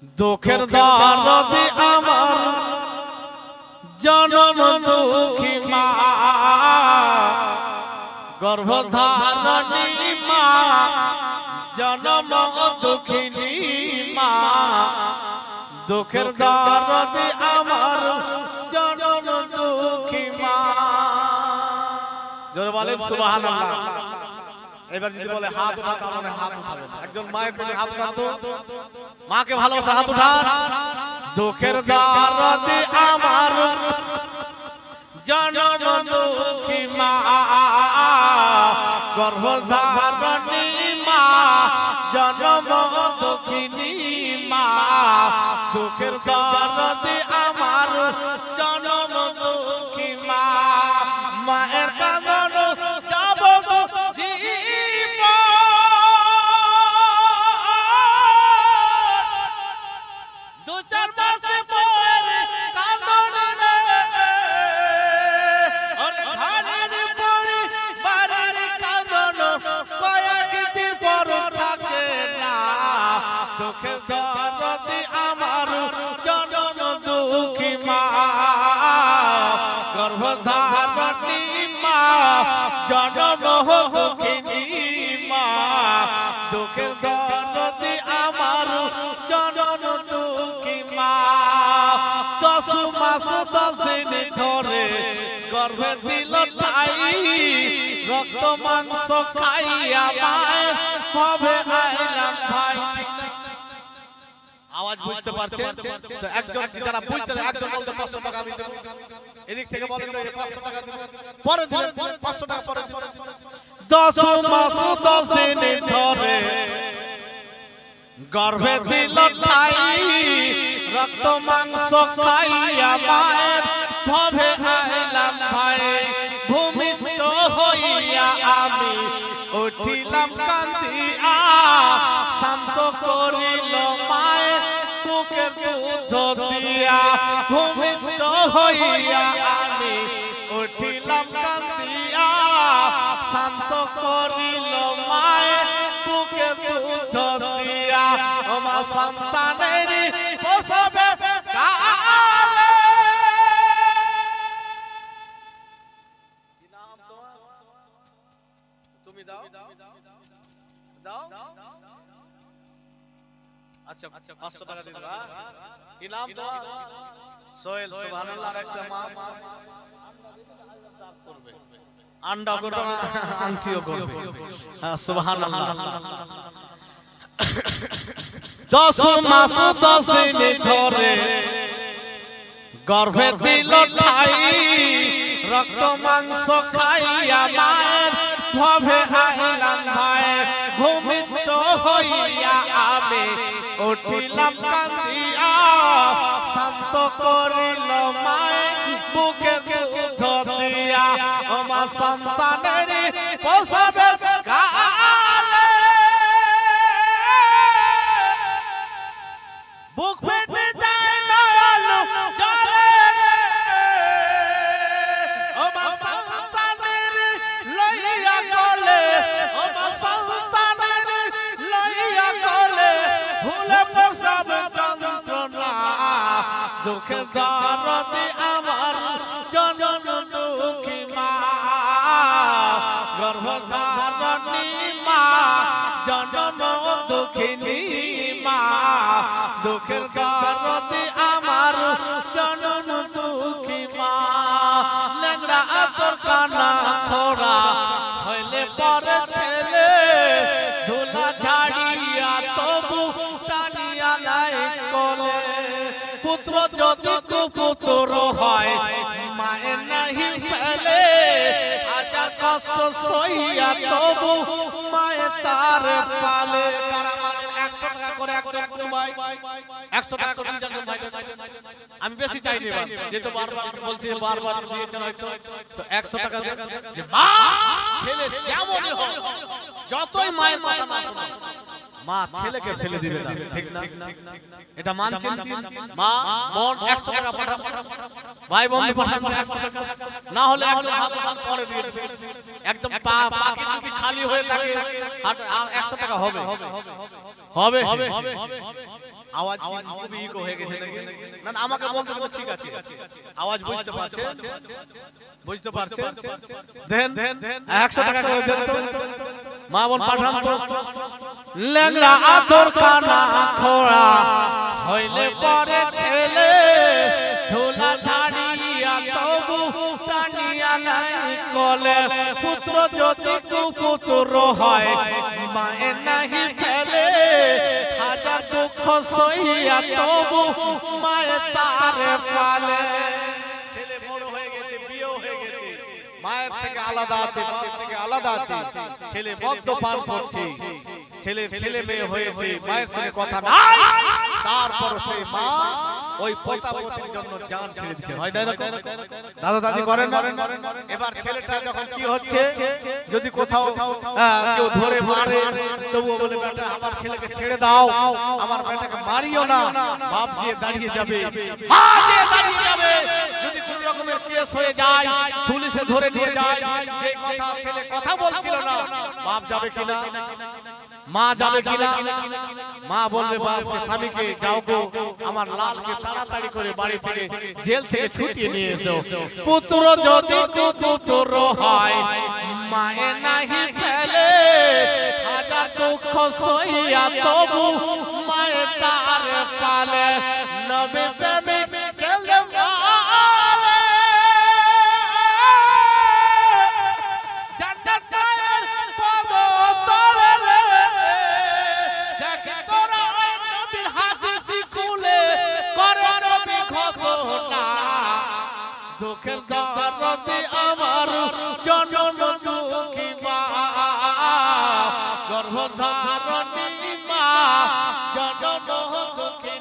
দুঃখের দরদি আমার জনম দুঃখী মা, গর্ভধারণী মা, জনম দুঃখিনী মা। দুঃখের দরদি আমার জনম দুঃখী মা। জোরে বলেন সুবহানাল্লাহ। এবার যদি বলে হাত উঠাতে, মানে হাত উঠাবেন। একজন মায়ের পেটে হাত উঠাতো, মাকে ভালোবাসা, হাত উঠান। দুঃখের দরদি আমার জনম দুঃখী মা, গর্ভধারণী মা, জনম দুঃখিনী মা। দুঃখের দরদি আমার জনম দুঃখী মা। মায়ের কাঁদন যাব দু চার মাস পরে কাঁদন রে, ওরে ঘরের পরে বাড়ির কাঁদন কয়েকদিন পর থাকে না। দুঃখের দরদি আমার জনম দুঃখী মা, গর্ভধারণী মা, জনম দুঃখিনী মা। দুঃখের দরদি আমার জনম দুঃখী মা। 10 মাস 10 দিন ধরে গর্ভে দিল ঠাই, রক্ত মাংস খাইয়া মায়ের ভবে আইলাম ভাই। আওয়াজ বুঝতে পারছেন তো? একজন যারা বুঝতে, একজন বলতে 500 টাকা আমি দেব, এদিক থেকে বলেন 500 টাকা দেব, পরে দিবেন 500 টাকা পরে। 10 মাস 10 দিন ধরে গর্ভে দিল ঠাই, রক্ত মাংস খাইয়া মায়ের ভবে আইলাম ভাই। ভূমিষ্ঠ হইয়া আমি উঠিলাম কান্দিয়া, শান্ত করিল মায়ের বুকের দুধ দিয়া। ভূমিষ্ঠ হইয়া আমি উঠিলাম কান্দিয়া, শান্ত করিল মায়ের বুকের দুধ দিয়া। আমার সন্তানের প্রসবে কালে, তুমি দাও দাও, আচ্ছা 500 টাকা দিবা। কি নাম তোমার? সোহেল। সুবহানাল্লাহ। একটা মা করবে, আন্ডা করবে, আংটিও করবে। হ্যাঁ সুবহানাল্লাহ। 10 মাস 10 দিন ধরে গর্ভে দিল ঠাই, রক্ত মাংস খাইয়া মায়ের ভবে আইলাম ভাই। ভূমিষ্ঠ হইয়া আমি উঠিলাম কান্দিয়া, শান্ত করিল মায়ের বুকের দুধ দিয়া। আমার সন্তানের প্রসবে কালে বুক ফেটে যায় নয়ন জলে রে, আমার সন্তানের লইয়া কোলে, আমার সন্তানের লইয়া কোলে, ভুলে প্রসব যন্ত্রণা। দুঃখের দরদি আমার জনম দুঃখী মা, গর্ভধারণী মা, জনম দুঃখিনী মা। দুঃখের দরদি আমার জনম দুঃখী মা। ল্যাংড়া তোর কানা খোড়া হইলে পরে ছেলে, ধুলা ঝাড়িয়া তবু টানিয়া নাই কোলে। পুত্র যদি কুপুত্র হয় মায়ের নাহি ফেলে, হাজার কষ্ট সইয়া তবু মায়ে তার পালে। কারা মানে 100 টাকা করে একজন ভাই, 100 টাকা করে দুজন ভাই। আমি বেশি চাই না, যেহেতু বারবার বলছি, বারবার দিয়েছেন হয়তো, তো 100 টাকা দেন। যে মা ছেলে যেমনই হোক, যতই মায়ের কথা না শোনো, মা ছেলেকে ফেলে দিবে না, ঠিক না? এটা মানছেন? মা বোন 100 টাকা পাঠান, ভাই বন্ধু পাঠান 100 টাকা, না হলে একজন হাত পরে দিয়ে দেবে। একদম পাকি যদি খালি হয়ে থাকে 100 টাকা হবে। হবে আওয়াজ খুবই ইকো হয়ে গেছে নাকি? না না, আমাকে বলতে হবে ঠিক আছে। আওয়াজ বুঝতে পারছেন? বুঝতে পারছেন? দেন 100 টাকা করে দেন তো, মা বোন পাঠান তো। লেংড়া আতর কানা খোড়া হইলে পরে ছেলে, ধুলা ঝাড়িয়া তবু টানিয়া নাই কলে। পুত্র যদি কুপুত্র হয় মায়ের নাহি ফেলে, হাজার দুঃখ সইয়া তবু মায়ের তারে পালে। ছেলে বড় হয়ে গেছে, বিয়ে হয়ে গেছে, মায়ের থেকে আলাদা আছে, বাপ থেকে আলাদা আছে, ছেলে মদ্যপান করছে, ছেলে মেয়ে হয়েছে, মায়ের সঙ্গে কথা নাই, তারপর সেই মা ওই পোতাপতির জন্য জান ছেড়ে দিচ্ছে। হয় না এরকম? দাদা দাদি করেন না? এবার ছেলেটা যখন কি হচ্ছে, যদি কোথাও কেউ ধরে মারে, তবুও বলে বেটা আমার ছেলেকে ছেড়ে দাও, আমার বেটাকে মারিও না। বাপ যে দাঁড়িয়ে যাবে, মা যে দাঁড়িয়ে যাবে, যদি কোনো রকমের কেস হয়ে যায়, পুলিশে ধরে নিয়ে যায়, যে কথা ছেলে কথা বলছিল না, বাপ যাবে কিনা? মা যাবে কিনা? মা বলবে বাপকে, স্বামীকে, যাও গো আমার লালকে তাড়াতাড়ি করে বাড়ি থেকে জেল থেকে ছুটিয়ে নিয়ে এসো। পুত্র যদি কুপুত্র হয় মায়ে নাহি ফেলে, হাজার দুঃখ সইয়া তবু মায়ে তারে পালে। নবী প্রেমিক গেলে মালে, জান্নাত মায়ের পদ তলে রে। দেখে তোরা ওই নবীর হাদিস খুলে করে নবী ঘোষণা, দুঃখের দরদে আমার জনম দুঃখী মা, গর্ভধারণী মা জনম দুঃখী